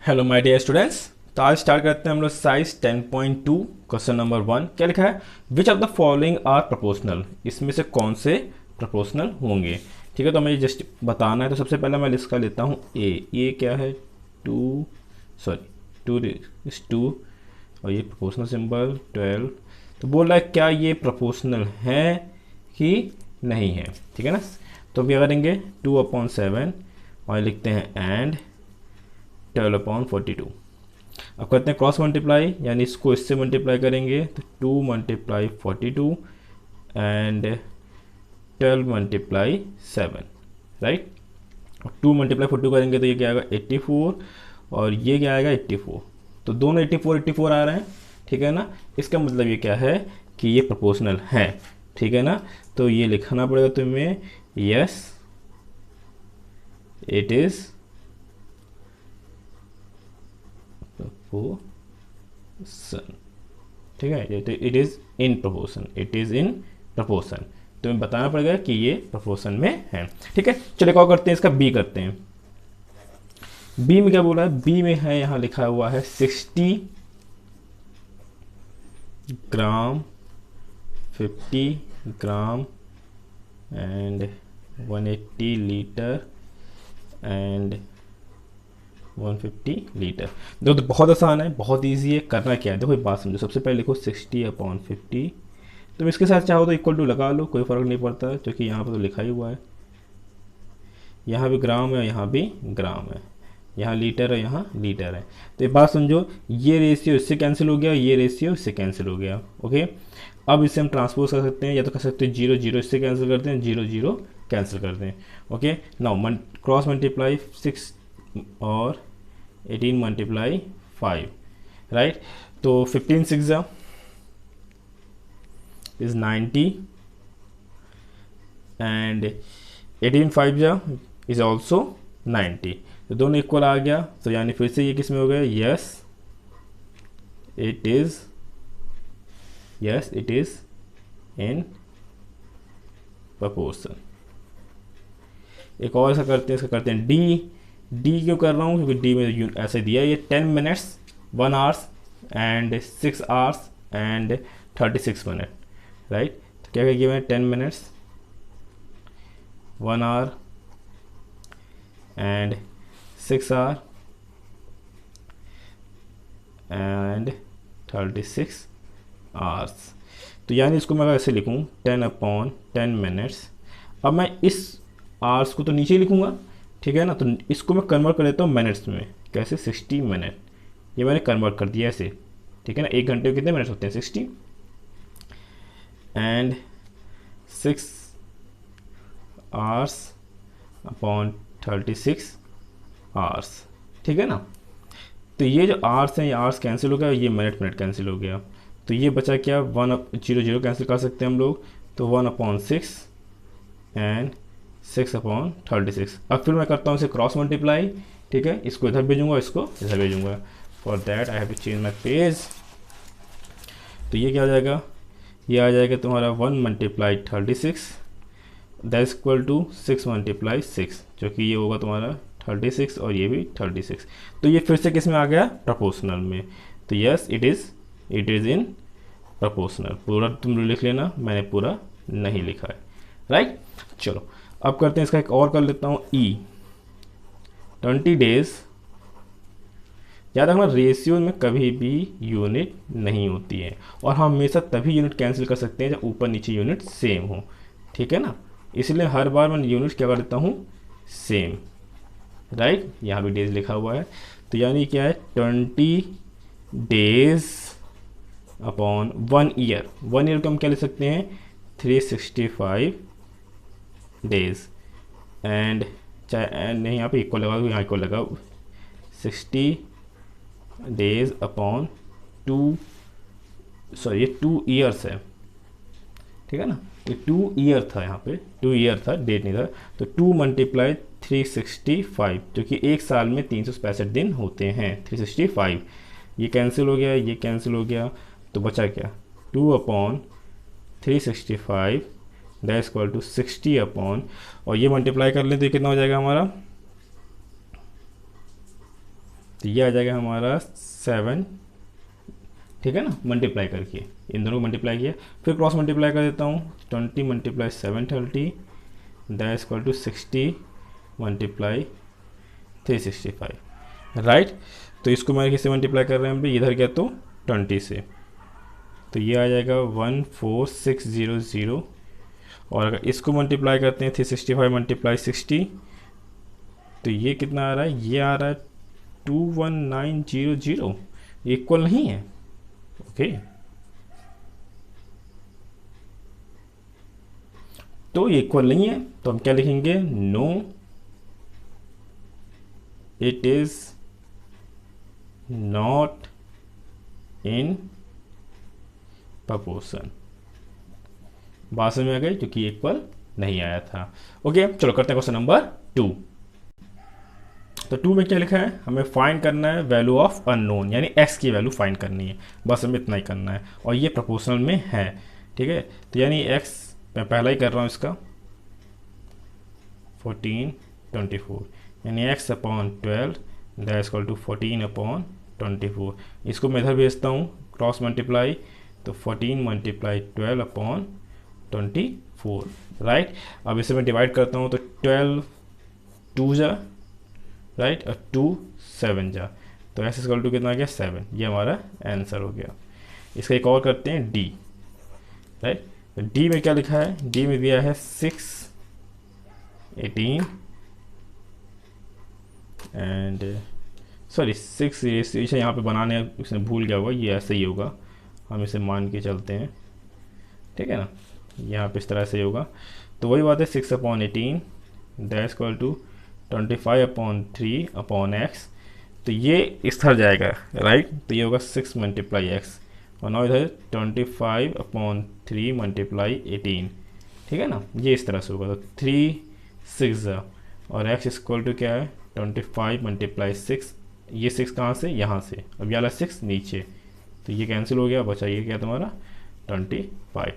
Hello my dear students. तो आज start करते हैं हम लोग साइज 10.2 क्वेश्चन नंबर 1। क्या लिखा है? Which of the following are proportional. इसमें से कौन से प्रोपोर्शनल होंगे? ठीक है, तो हमें जस्ट बताना है। तो सबसे पहले मैं लिस्ट का लेता हूँ ए क्या है? Two, sorry, two is two, और ये प्रोपोर्शनल सिंबल 12। तो बोल रहा है क्या ये प्रोपोर्शनल है कि नहीं है। ठीक है ना। तो क्या करेंगे? 2/7 और लिखते हैं एंड 12/42। अब करते हैं क्रॉस मल्टीप्लाई, यानी इसको इससे मल्टीप्लाई करेंगे तो 2 × 42 एंड 12 × 7, राइट। 2 × 42 करेंगे तो ये क्या आएगा? 84, और ये क्या आएगा? 84। तो दोनों 84 आ रहे हैं। ठीक है ना। इसका मतलब ये क्या है कि ये प्रोपोर्शनल है। ठीक है ना। तो ये लिखना पड़ेगा तुम्हें, यस इट इज़ प्रोपोर्शन। ठीक है, तो it is in proportion, it is in proportion. तो हमें बताना पड़ेगा कि ये प्रोपोर्शन में है। ठीक है, चलिए क्या करते हैं, इसका बी करते हैं। बी में क्या बोला है? बी में है, यहाँ लिखा हुआ है 60 ग्राम, 50 gram and 180 litre and 150 litre. देखो तो बहुत आसान है, बहुत इजी है। करना क्या है, देखो एक बात समझो। सबसे पहले लिखो 60/50। तुम इसके साथ चाहो तो इक्वल टू लगा लो, कोई फ़र्क नहीं पड़ता, क्योंकि यहाँ पर तो लिखा ही हुआ है। यहाँ भी ग्राम है, यहाँ भी ग्राम है, यहाँ लीटर है, यहाँ लीटर है। तो एक बात समझो, ये रेशियो इससे कैंसिल हो गया, ये रेशियो इससे कैंसिल हो गया। ओके, अब इसे हम ट्रांसपोज कर सकते हैं, या तो कर सकते हैं 0 0 इससे कैंसिल करते हैं, 0 0 कैंसिल करते हैं। ओके, नाउ क्रॉस मल्टीप्लाई 6 और 18 × 5, राइट। तो 15 6 is 90 and 18 5 is also 90। तो दोनों इक्वल आ गया। तो यानी फिर से ये किस में हो गया? Yes it is, yes it is in proportion. एक और ऐसा करते हैं, इसका करते हैं डी। डी क्यों कर रहा हूँ? क्योंकि डी में ऐसे दिया ये 10 minutes, 1 hours and 6 hours and 36 minute, right. तो क्या क्या किया मैंने? 10 minutes, 1 our and 6 our and 36 hours. तो यानी इसको मैं ऐसे लिखूँ 10/10 मिनट्स। अब मैं इस आवर्स को तो नीचे ही लिखूँगा, ठीक है ना। तो इसको मैं कन्वर्ट कर देता हूँ मिनट्स में। कैसे? 60 मिनट, ये मैंने कन्वर्ट कर दिया ऐसे। ठीक है ना। 1 घंटे में कितने मिनट्स होते हैं? 60 एंड 6 आवर्स अपॉन 36 आवर्स। ठीक है ना। तो ये जो आवर्स हैं, ये आवर्स कैंसिल हो गया, ये मिनट मिनट कैंसिल हो गया। तो ये बचा क्या? 1 0 0 कैंसिल कर सकते हैं हम लोग। तो 1/6 एंड 6/36। अब फिर मैं करता हूँ इसे क्रॉस मल्टीप्लाई। ठीक है, इसको इधर भेजूंगा, इसको इधर भेजूंगा। For that I have to change my page. तो ये क्या हो जाएगा? ये आ जाएगा तुम्हारा 1 × 36 दैट इज इक्वल टू 6 × 6, जो कि ये होगा तुम्हारा 36 और ये भी 36। तो ये फिर से किस में आ गया? प्रोपोर्शनल में। तो yes it is in proportional. पूरा तुम लिख लेना, मैंने पूरा नहीं लिखा है, राइट। चलो अब करते हैं इसका एक और कर लेता हूँ ई। 20 डेज। याद रखना, रेशियो में कभी भी यूनिट नहीं होती है, और हम हमेशा तभी यूनिट कैंसिल कर सकते हैं जब ऊपर नीचे यूनिट सेम हो। ठीक है ना। इसलिए हर बार मैं यूनिट क्या कर देता हूँ? Same, right. यहाँ भी डेज लिखा हुआ है। तो यानी क्या है? 20 डेज अपॉन 1 ईयर। 1 ईयर को हम क्या लिख सकते हैं? 365 डेज एंड, चाहे एंड नहीं, यहाँ पे इक्वल लगा, यहाँ इक्वल लगा, 60 डेज अपॉन 2, सॉरी ये 2 ईयर्स है। ठीक है ना। ये 2 ईयर था, यहाँ पे 2 ईयर था, डेट नहीं था। तो 2 × 365, जो कि एक साल में 365 दिन होते हैं। 365 ये कैंसिल हो गया, ये कैंसिल हो गया, तो बचा क्या? 2/365 दैट इक्वल टू 60 अपॉन, और ये मल्टीप्लाई कर लें तो ये कितना हो जाएगा हमारा? तो ये आ जाएगा हमारा 7, ठीक है ना, मल्टीप्लाई करके इन दोनों को मल्टीप्लाई किया, फिर क्रॉस मल्टीप्लाई कर देता हूँ, 20 multiply 730 that equal to 60 multiply 365, right. तो इसको मैं किससे मल्टीप्लाई कर रहे हैं हम भी, इधर क्या तो 20 से, तो ये आ जाएगा 14600, और अगर इसको मल्टीप्लाई करते हैं 365 मल्टीप्लाई 60, तो ये कितना आ रहा है, ये आ रहा है 21900, इक्वल नहीं है, ओके। तो ये इक्वल नहीं है, तो हम क्या लिखेंगे, no it is not in proportion. बात समझ में आ गई, क्योंकि इक्वल नहीं आया था। ओके, चलो करते हैं क्वेश्चन नंबर 2। तो 2 में क्या लिखा है, हमें फाइंड करना है वैल्यू ऑफ अननोन, यानी x की वैल्यू फाइंड करनी है, बस हमें इतना ही करना है, और ये प्रोपोर्शनल में है, ठीक है। तो यानी x मैं पहला ही कर रहा हूँ इसका 14/24, यानी x upon 12 that equal to 14/24। इसको मैं इधर भेजता हूँ क्रॉस मल्टीप्लाई, तो 14 मल्टीप्लाई 12 अपॉन 24, राइट। अब इसे मैं डिवाइड करता हूँ, तो 12 2 जा, राइट, और 2 7 जा, तो x इक्वल टू कितना आ गया 7, ये हमारा आंसर हो गया। इसका एक और करते हैं d, राइट। तो d में क्या लिखा है, d में दिया है 6 18 एंड सॉरी 6, इसे यहाँ पे बनाने इसने भूल गया होगा, ये ऐसे ही होगा, हम इसे मान के चलते हैं, ठीक है ना, यहाँ पे इस तरह से होगा। तो वही बात है 6/18 दैट इक्वल टू 25/3/x, तो ये इस तरह जाएगा, राइट। तो ये होगा 6 मल्टीप्लाई x, और ना इधर 25/3 मल्टीप्लाई 18, ठीक है ना, ये इस तरह से होगा। तो 3 6 और x इक्वल टू क्या है 25 मल्टीप्लाई 6, ये 6 कहाँ से, यहाँ से, अब ये वाला 6 नीचे, तो ये कैंसिल हो गया, बचा ये क्या तुम्हारा 25,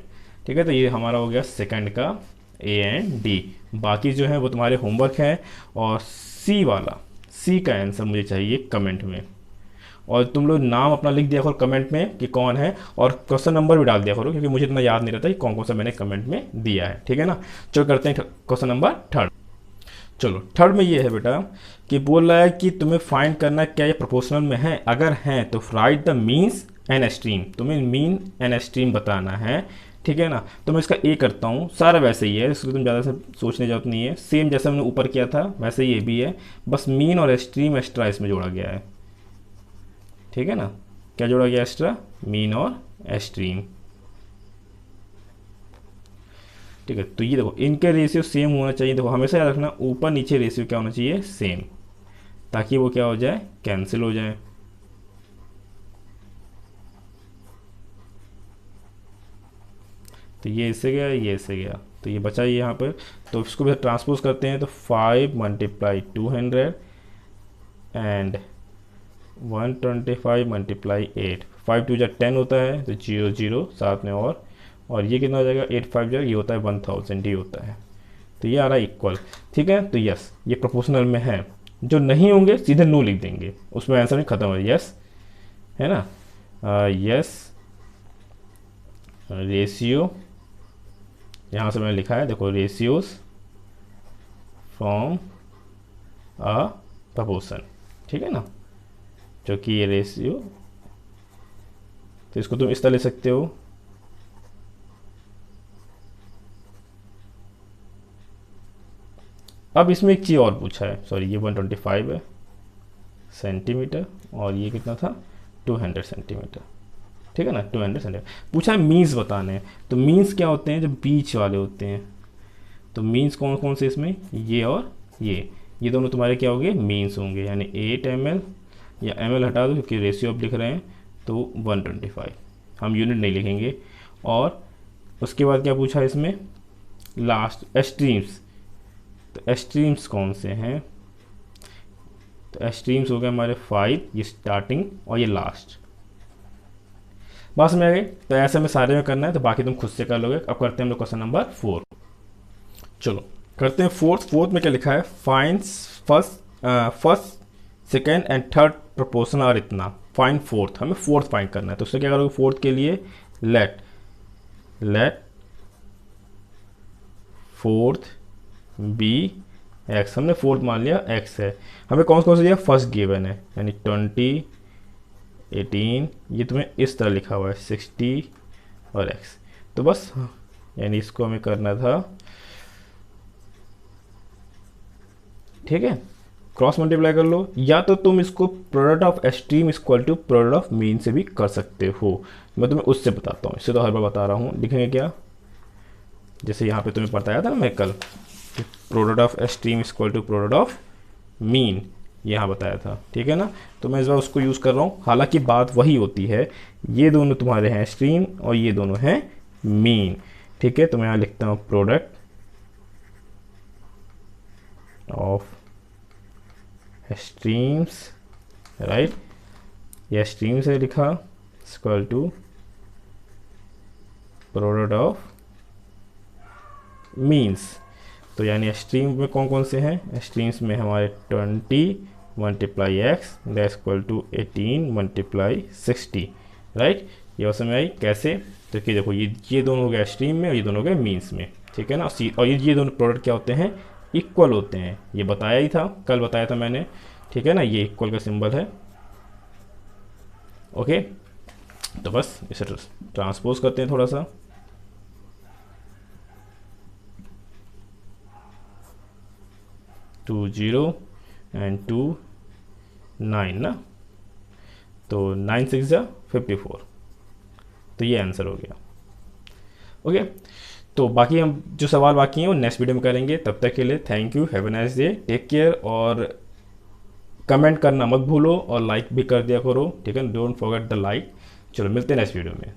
ठीक है। तो ये हमारा हो गया सेकंड का ए एंड डी। बाकी जो है वो तुम्हारे होमवर्क है, और सी वाला, सी का आंसर मुझे चाहिए कमेंट में, और तुम लोग नाम अपना लिख दिया करो कमेंट में कि कौन है, और क्वेश्चन नंबर भी डाल दिया करो, क्योंकि मुझे इतना याद नहीं रहता कि कौन कौन सा मैंने कमेंट में दिया है, ठीक है ना। चलो करते हैं क्वेश्चन नंबर 3। चलो 3 में ये है बेटा कि बोल रहा है कि तुम्हें फाइंड करना है क्या ये प्रोपोर्शनल में है, अगर है तो right the means and extreme, तुम्हें मीन एंड एक्सट्रीम बताना है, ठीक है ना। तो मैं इसका ए करता हूँ, सारा वैसे ही है, इसको तुम ज़्यादा से सोचने जरूरत नहीं है, सेम जैसा मैंने ऊपर किया था वैसे ही ये भी है, बस मीन और एक्सट्रीम एक्स्ट्रा इसमें जोड़ा गया है, ठीक है ना। क्या जोड़ा गया एक्स्ट्रा, मीन और एक्सट्रीम, ठीक है। तो ये देखो इनके रेशियो सेम होना चाहिए, देखो हमेशा याद रखना ऊपर नीचे रेशियो क्या होना चाहिए, सेम, ताकि वो क्या हो जाए, कैंसिल हो जाए। तो ये इससे गया, ये इससे गया, तो ये बचा ये यहाँ पर, तो इसको भी ट्रांसपोज करते हैं, तो 5 मल्टीप्लाई 200 एंड 125 मल्टीप्लाई 8, 5 2 10 होता है, तो 0 0 साथ में, और ये कितना हो जाएगा 8 5 जो ये होता है 1000 ही होता है, तो ये आ रहा है इक्वल, ठीक है। तो यस ये प्रोपोर्शनल में है, जो नहीं होंगे सीधे नो लिख देंगे, उसमें आंसर नहीं खत्म हो, यस है ना, यस रेशियो, यहाँ से मैंने लिखा है देखो, रेशियोज फ्रॉम अ प्रपोर्शन, ठीक है ना, जो कि ये रेशियो, तो इसको तुम इस तरह ले सकते हो, अब इसमें एक चीज़ और पूछा है, सॉरी ये 125 है सेंटीमीटर, और ये कितना था 200 सेंटीमीटर, ठीक है ना, 200 सेंटीमीटर पूछा है, मीन्स बताने हैं। तो मीन्स क्या होते हैं, जो बीच वाले होते हैं, तो मीन्स कौन कौन से इसमें, ये और ये दोनों तुम्हारे क्या होंगे, मीन्स होंगे, यानी 8 ml, या ml हटा दो क्योंकि रेशियो अब लिख रहे हैं, तो 125, हम यूनिट नहीं लिखेंगे। और उसके बाद क्या पूछा इसमें, लास्ट एक्सट्रीम्स, तो एक्सट्रीम्स कौन से हैं, तो एक्सट्रीम्स हो गए हमारे 5, ये स्टार्टिंग और ये लास्ट, बात समझ आ गई। तो ऐसे में सारे में करना है, तो बाकी तुम खुद से कर लोगे। अब करते हैं हम लोग क्वेश्चन नंबर 4। चलो करते हैं फोर्थ में क्या लिखा है, finds first second and third proportion are इतना, फाइंड फोर्थ, हमें फोर्थ फाइंड करना है। तो उससे क्या करोगे, फोर्थ के लिए लेट फोर्थ बी एक्स, हमने फोर्थ मान लिया एक्स है। हमें कौन कौन सा दिया, फर्स्ट गिवन है, यानी 20 18, ये तुम्हें इस तरह लिखा हुआ है 60 और एक्स। तो बस यानी इसको हमें करना था, ठीक है, क्रॉस मल्टीप्लाई कर लो, या तो तुम इसको product of extreme equal to product of mean से भी कर सकते हो। मैं तुम्हें उससे बताता हूँ, इससे तो हर बार बता रहा हूँ। लिखेंगे क्या, जैसे यहाँ पे तुम्हें बताया था ना मैं कल, product of extreme equal to product of mean, यहाँ बताया था, ठीक है ना। तो मैं इस बार उसको यूज़ कर रहा हूँ, हालांकि बात वही होती है, ये दोनों तुम्हारे हैं एक्सट्रीम और ये दोनों हैं मीन, ठीक है। तो मैं यहाँ लिखता हूँ प्रोडक्ट ऑफ एक्सट्रीम्स, राइट, ये एक्सट्रीम्स है लिखा, equal to product of means. तो यानी एक्सट्रीम में कौन कौन से हैं, एक्सट्रीम्स में हमारे 20 multiply x that equal to 18 multiply 60, right. ये बात समझ आई कैसे, तो कि देखो ये दोनों हो गए एक्सट्रीम में और ये दोनों हो गए मीन्स में, ठीक है ना। और ये दोनों प्रोडक्ट क्या होते हैं, इक्वल होते हैं, ये बताया ही था, कल बताया था मैंने, ठीक है ना। ये इक्वल का सिंबल है, ओके। तो बस इसे ट्रांसपोज करते हैं थोड़ा सा, टू 0 एंड 2 9 ना, तो 9 6 जा 54, तो ये आंसर हो गया, ओके। तो बाकी हम जो सवाल बाकी हैं वो नेक्स्ट वीडियो में करेंगे। तब तक के लिए thank you, have a nice day, take care, और कमेंट करना मत भूलो और लाइक भी कर दिया करो, ठीक है, डोंट फॉरगेट द लाइक। चलो मिलते हैं नेक्स्ट वीडियो में।